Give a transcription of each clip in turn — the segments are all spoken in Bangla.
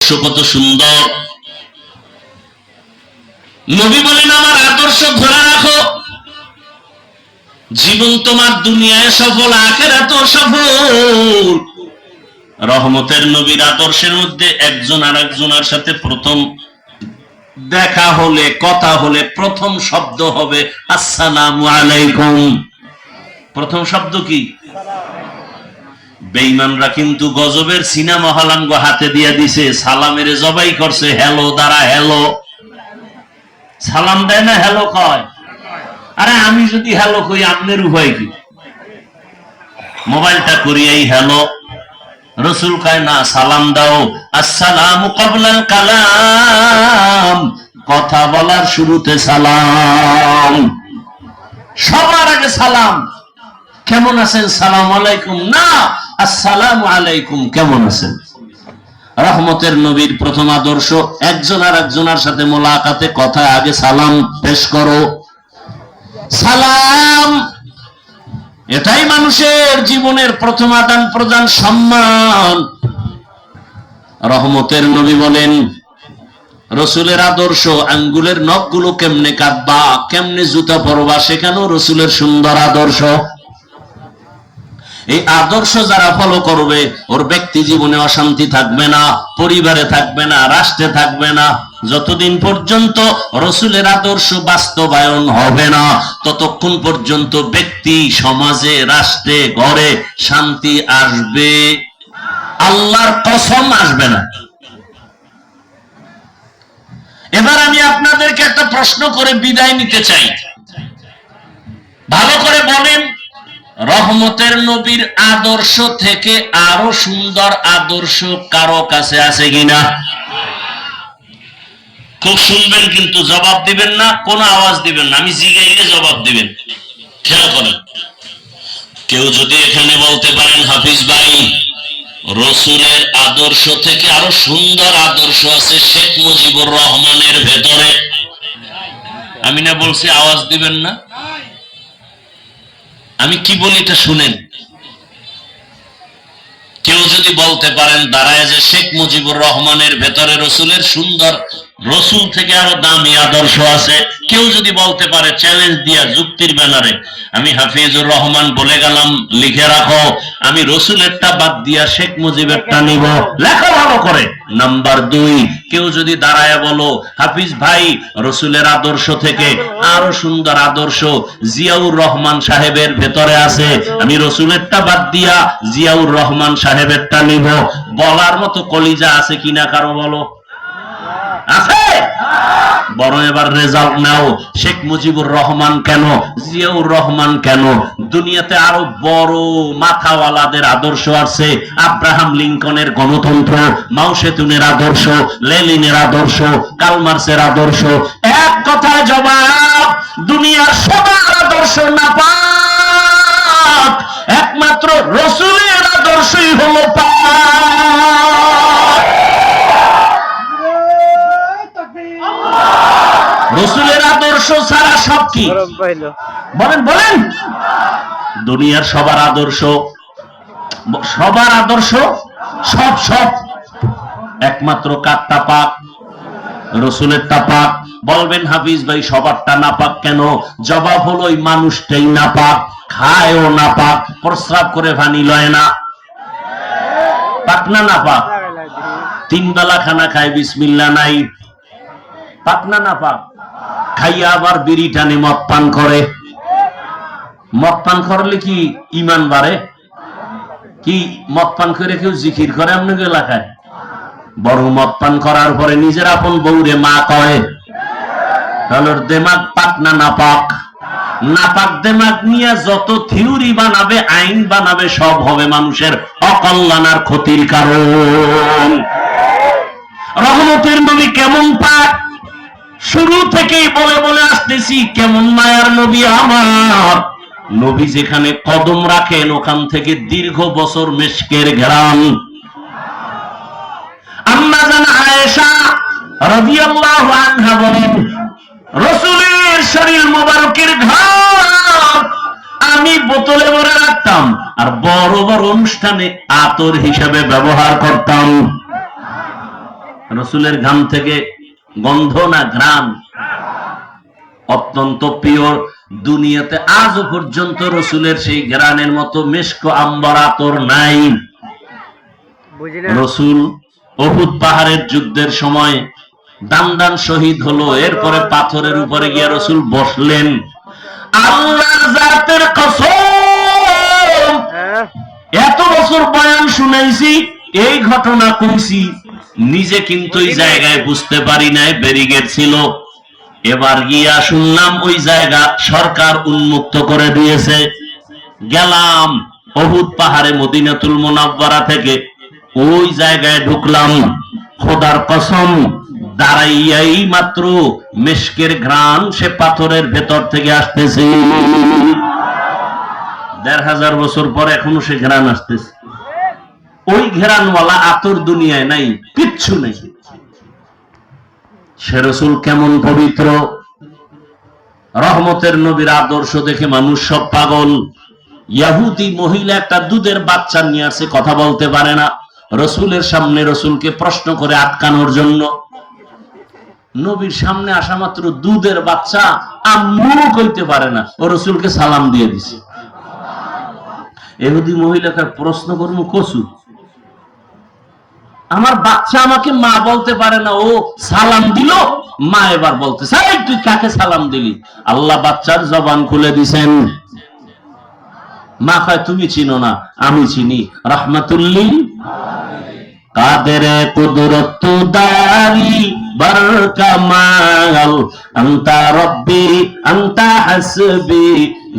আদর্শ কত সুন্দর। নবী বলেন আমার আদর্শ ধরে রাখো, জীবন তোমার দুনিয়ায় সফল, আখিরাতেও সফল। রহমতের নবীর আদর্শের মধ্যে একজন আরেকজনের সাথে প্রথম দেখা হলে, কথা হলে প্রথম শব্দ হবে আসসালামু আলাইকুম। প্রথম শব্দ কি? বেঈমানরা কিন্তু গজবের সিনেমা হল আমগো হাতে দিয়া দিছে, সালামের জবাই করছে হ্যালো দ্বারা। হ্যালো সালাম দেয় না, হ্যালো কয়। আরে আমি যদি হ্যালো কই আপনার উপায় কি? মোবাইলটা করিয়াই হ্যালো। রসুল কয় না, সালাম দাও আসসালামু ক্বাবলাল কালাম, কথা বলার শুরুতে সালাম, সবার আগে সালাম। কেমন আছেন? সালাম আলাইকুম না, আসসালামু আলাইকুম, কেমন আছেন? রহমতের নবীর প্রথম আদর্শ, একজন আর একজনের সাথে মোলাকাতে কথা আগে সালাম পেশ করো। সালাম এটাই মানুষের জীবনের প্রথম আদান প্রদান, সম্মান। রহমতের নবী বলেন রসুলের আদর্শ, আঙ্গুলের নখগুলো কেমনে কাটবা, কেমনে জুতা পরবা, সেখানেও রসুলের সুন্দর আদর্শ। এই আদর্শ যারা ফলো করবে ওর ব্যক্তি জীবনে অশান্তি থাকবে না, পরিবারে থাকবে না, রাষ্ট্রে থাকবে না। যতদিন পর্যন্ত রসুলের আদর্শ বাস্তবায়ন হবে না ততক্ষণ পর্যন্ত ব্যক্তি, সমাজে, রাষ্ট্রে, ঘরে শান্তি আসবে, আল্লাহর কসম আসবে না। এবার আমি আপনাদেরকে একটা প্রশ্ন করে বিদায় নিতে চাই। ভালো করে বলেন, রহমতের নবীর আদর্শ থেকে আরো সুন্দর আদর্শ কারো কাছে আছে কিনা? খুব শুনবেন কিন্তু জবাব দিবেন না, কোনো আওয়াজ দিবেন না, আমি জিগাইলে জবাব দিবেন। খেয়াল করেন, কেউ যদি এখানে বলতে পারেন হাফিজ ভাই রসুলের আদর্শ থেকে আরো সুন্দর আদর্শ আছে শেখ মুজিবুর রহমানের ভেতরে, আমি না বলছি আওয়াজ দিবেন না? আমি কি বলি এটা শুনেন। কেউ যদি বলতে পারেন দাঁড়ায় যে শেখ মুজিবুর রহমানের ভেতরে রসুলের সুন্দর, রসুল থেকে আরো দামি আদর্শ আছে, কেউ যদি বলতে পারে চ্যালেঞ্জ দিয়া যুক্তির ব্যানারে, আমি হাফিজুর রহমান বলে গেলাম, লিখে রাখো, আমি রসুলেরটা বাদ দিয়া শেখ মুজিবেরটা নিব, লেখা ভালো করে। নাম্বার 2, কেউ যদি দাঁড়ায় বলো হাফিজ ভাই রসুলের আদর্শ থেকে আরো সুন্দর আদর্শ জিয়াউর রহমান সাহেবের ভেতরে আছে, আমি রসুলেরটা বাদ দিয়া জিয়াউর রহমান সাহেবেরটা নিব, বলার মতো কলিজা আছে কিনা কারো বলো? আছে? বড় এবার রেজাল্ট নাও, শেখ মুজিবুর রহমান কেন, জিয়াউর রহমান কেন? দুনিয়াতে আরো বড় মাথাওয়ালাদের আদর্শ আছে, আব্রাহাম লিঙ্কনের গণতন্ত্র, মাও সেতুনের আদর্শ, লেনিনের আদর্শ, কার্ল মার্ক্সের আদর্শ। এক কথায় জবাব, দুনিয়ার সবার আদর্শ নাপাক, একমাত্র রসুলের আদর্শই হলো পাক। রসুলের আদর্শ ছাড়া সব কি? বলেন বলেন। দুনিয়ার সবার আদর্শ, সবার আদর্শ সব সব, একমাত্র কারটা পাক? রসুলেরটা পাক। বলবেন হাফিজ ভাই সবারটা নাপাক কেন? জবাব হলো ওই মানুষটাই নাপাক, খায়ও নাপাক, প্রস্রাব করে পানি লয় না, পাক না নাপাক? 3 বেলা খানা খায় বিসমিল্লাহ নাই, পাক না নাপাক? খাইয়া আবার বিড়ি টানে মদ পান করে, মদ পান করলে কি ইমান বাড়ে? কি মদ পান করে কেউ জিকির করে আপনাকে এলাকায়? বরং মদ পান করার পরে নিজের আপন বউরে মা কয়। তাহলে দেমাগ পাক না নাপাক? নাপাক দেমাগ নিয়ে যত থিওরি বানাবে, আইন বানাবে, সব হবে মানুষের অকল্যাণ আর ক্ষতির কারণ। রহমতের নবী কেমন পাক? শুরু থেকেই বলে বলে আসতেছি কেমন মায়ার নবী আমার। নবী যেখানে কদম রাখেন ওখান থেকে দীর্ঘ বছর মেশকের ঘ্রাণ। আম্মা জান আয়েশা রাদিয়াল্লাহু আনহা বলেন রাসূলের শরীর মোবারকের ঘ্রাণ আমি বোতলে ভরে রাখতাম আর বড় বড় অনুষ্ঠানে আতর হিসেবে ব্যবহার করতাম। রসুলের ঘাম থেকে গন্ধ না ঘ্রাণ? অত্যন্ত পিওর। দুনিয়াতে আজও পর্যন্ত রসুলের সেই ঘ্রাণের মতো মেশক আম্বার আতর নাই। রসুল উহুদ পাহাড়ের যুদ্ধের সময় দান শহীদ হলো, এরপরে পাথরের উপরে গিয়ে রসুল বসলেন। আল্লাহর জাতের কসম, এত বছর বয়ান শুনাইছি, এই ঘটনা কইছি, নিজে কিন্তু ওই জায়গায় বুঝতে পারি নাই, ব্যারিকেড ছিল। এবার গিয়া শুনলাম ওই জায়গা সরকার উন্মুক্ত করে দিয়েছে। গেলাম উহুদ পাহাড়ে মদিনাতুল মুনাওয়ারা থেকে ওই জায়গায় ঢুকলাম। খোদার কসম, দাঁড়াইয়াই মাত্র মেশকের ঘ্রাণ সে পাথরের ভেতর থেকে আসতেছে। ১৫০০ বছর পর এখনো সে ঘ্রাণ আসতেছে। ওই ঘ্রাণওয়ালা আতর দুনিয়ায় নাই, কিচ্ছু নেই। সে রসুল কেমন পবিত্র! রহমতের নবীর আদর্শ দেখে মানুষ সব পাগল। ইহুদি মহিলা একটা দুধের বাচ্চা নিয়ে আসে, কথা বলতে পারে না। রসুলের সামনে রসুলকে প্রশ্ন করে আটকানোর জন্য, নবীর সামনে আসা মাত্র দুধের বাচ্চা আম্মু কইতে পারে না, ও রসুলকে সালাম দিয়ে দিছে। ইহুদি মহিলাকে প্রশ্ন করবো, কসু আমার বাচ্চা আমাকে মা বলতে পারে না, ও সালাম দিল। মা এবার বলতেছে, তুই কাকে সালাম দিলি? আল্লাহ বাচ্চার জবান খুলে দিছেন। মা কয়, তুমি চিনো না, আমি চিনি, রাহমাতুল্লিল কাদের কুদরত দারি বরকামাল আনতা রব্বি আনতা হাসবি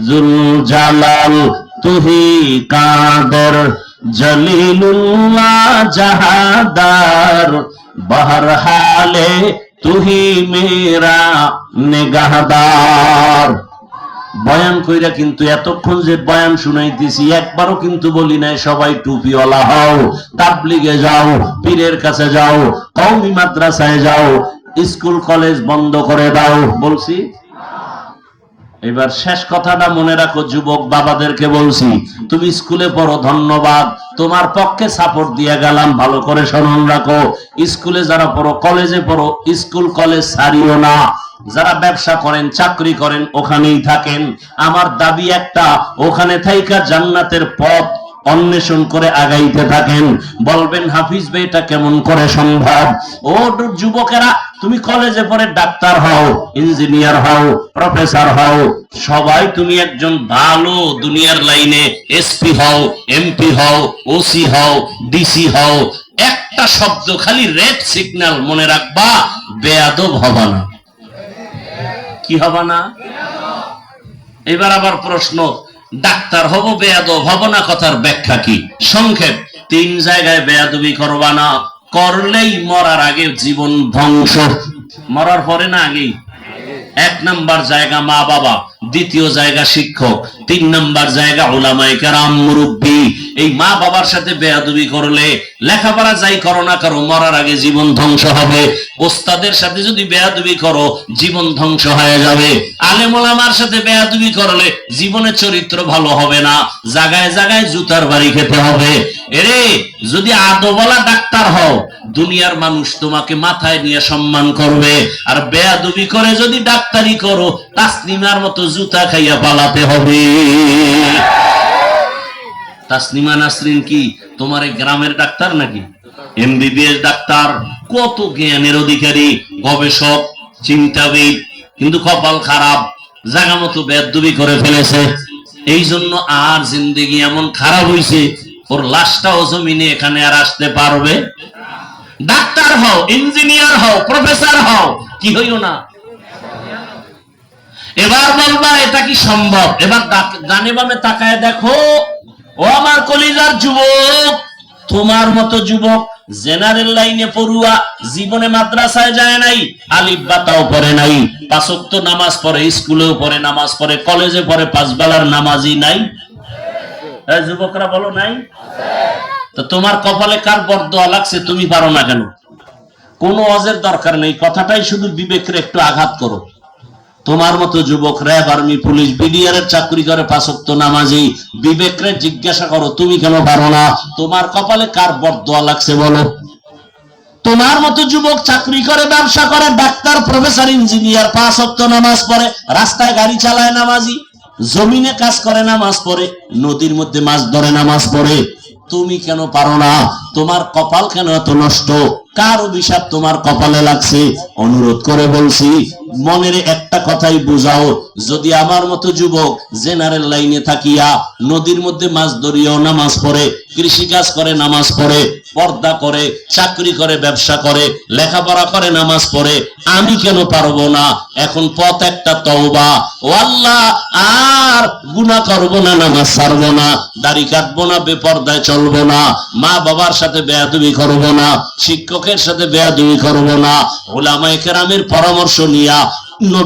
জুল জালাল তুহি কাদের জলিলুল্লাহ জাহাদার বহরহালে তুহি মেরা নিগাহদার। বয়ান কইরা কিন্তু এতক্ষণ যে বয়ান শুনাইতেছি, একবারও কিন্তু বলি নাই সবাই টুপিওয়ালা হও, তাবলিগে যাও, পীরের কাছে যাও, কওমি মাদ্রাসায় যাও, স্কুল কলেজ বন্ধ করে দাও, বলছি? এবার শেষ কথাটা মনে রাখো, যুবক বাবাদেরকে বলছি, তুমি স্কুলে পড়ো, ধন্যবাদ, তোমার পক্ষে সাপোর্ট দিয়ে গেলাম, ভালো করে স্মরণ রাখো। স্কুলে যারা পড়ো, কলেজে পড়ো, স্কুল কলেজ ছাড়িও না। যারা ব্যবসা করেন, চাকরি করেন, ওখানেই থাকেন। আমার দাবি একটা, ওখানে থাইকা জান্নাতের পথ অন্বেষণ করে আগাইতে থাকেন। বলবেন, হাফিজ ভাই এটা কেমন করে সম্ভব? ও যুবকেরা, তুমি কলেজে পড়ে ডাক্তার হও, ইঞ্জিনিয়ার হও, প্রফেসর হও, সবাই তুমি একজন ভালো দুনিয়ার লাইনে এসপি হও, এমপি হও, ওসি হও, ডিসি হও, একটা শব্দ খালি রেড সিগন্যাল মনে রাখবা, বেয়াদব হবা না। কি হবা না? এবার আবার প্রশ্ন, ডাক্তার হব বেয়াদব হব না, কথার ব্যাখ্যা কি? সংক্ষেপ, 3 জায়গায় বেয়াদবি করবা না, করলেই মরার আগে জীবন ধ্বংস। মরার পরে না, আগেই। 1 নাম্বার জায়গা মা বাবা, 2য় জায়গা শিক্ষক, 3 নাম্বার জায়গা উলামায়ে কেরাম, মুরব্বী। এই মা বাবার সাথে বেয়াদবি করলে, লেখাপড়া যাই করো না করো, মরার আগে জীবন ধ্বংস হবে। ওস্তাদের সাথে যদি বেয়াদবি করো, জীবন ধ্বংস হয়ে যাবে। আলেম ওলামার সাথে বেয়াদবি করলে জীবনের চরিত্র ভালো হবে না, জায়গায় জায়গায় জুতার বাড়ি খেতে হবে। এরে যদি আদওয়ালা ডাক্তার হও, দুনিয়ার মানুষ তোমাকে মাথায় নিয়ে সম্মান করবে। আর বেয়াদবি করে যদি ডাক্তারি করো, তাসলিমার মতো জুতা খাইয়া পালাতে হবে। তাসলিমা নাসরিন কি তোমার এই গ্রামের ডাক্তার নাকি? এমবিবিএস ডাক্তার, কত জ্ঞানের অধিকারী, গবেষক, চিন্তাবিদ, কিন্তু কপাল খারাপ, জায়গা মতো বেয়াদবি করে ফেলেছে। এই জন্য আর জিন্দেগি এমন খারাপ হইছে, ওর লাশটাও জমিনে এখানে আর আসতে পারবে। ডাক্তার হও, ইঞ্জিনিয়ার হও, প্রফেসর হও, কি হইও না। এবার বলবা এটা কি সম্ভব? এবার ডানে বামে তাকায় দেখো, ও আমার কলিজার যুবক, তোমার মতো যুবক জেনারেল লাইনে পড়ুয়া, জীবনে মাদ্রাসায় যায় নাই, আলিফ বাতাও পড়ে নাই, 5 ওয়াক্ত নামাজ পড়ে, স্কুলেও পড়ে, নামাজ পড়ে, কলেজে পড়ে, 5 বেলার নামাজই নাই। যুবকরা বলো নাই? তো তোমার কপালে কার বরদোয়া লাগছে, তুমি পারো না কেন? কোনো ওয়াজের দরকার নেই, কথাটাই শুধু বিবেকের একটু আঘাত করো। তোমার মতো যুবক র্যাব, আর্মি, পুলিশ, বিডিআর চাকরি করে, 5 ওয়াক্ত নামাজি, বিবেকরে জিজ্ঞাসা করো তুমি কেন পারো না? তোমার কপালে কার বরদোয়া লাগছে বলো? তোমার মতো যুবক চাকরি করে, ব্যবসা করে, ডাক্তার, প্রফেসর, ইঞ্জিনিয়ার, 5 ওয়াক্ত নামাজ পড়ে, রাস্তায় গাড়ি চালায় নামাজি, জমিনে কাজ করে নামাজ পড়ে, নদীর মধ্যে মাছ ধরে নামাজ পড়ে, তুমি কেন পারো না? তোমার কপাল কেন এত নষ্ট? কার অভিশাপ তোমার কপালে লাগছে? অনুরোধ করে বলছি, মনের একটা কথাই বুঝাও, যদি আমার মতো যুবক জেনারেল লাইনে থাকিয়া নদীর মধ্যে মাছ ধরিয়াও নামাজ পড়ে, কৃষি কাজ করে নামাজ পড়ে, পর্দা করে, চাকরি করে, ব্যবসা করে, লেখাপড়া করে, নামাজ পড়ে, আমি কেন পারবো না? এখন পথ একটা, তওবা। ও আল্লাহ, আর গুনাহ করব না, নামাজ ছাড়বো না, দাড়ি কাটবো না, বেপর্দায় চলবো না, মা বাবার সাথে বেয়াদবি করব না, শিক্ষকের সাথে বেয়াদবি করব না, উলামায়ে কেরামের পরামর্শ নিয়া নবী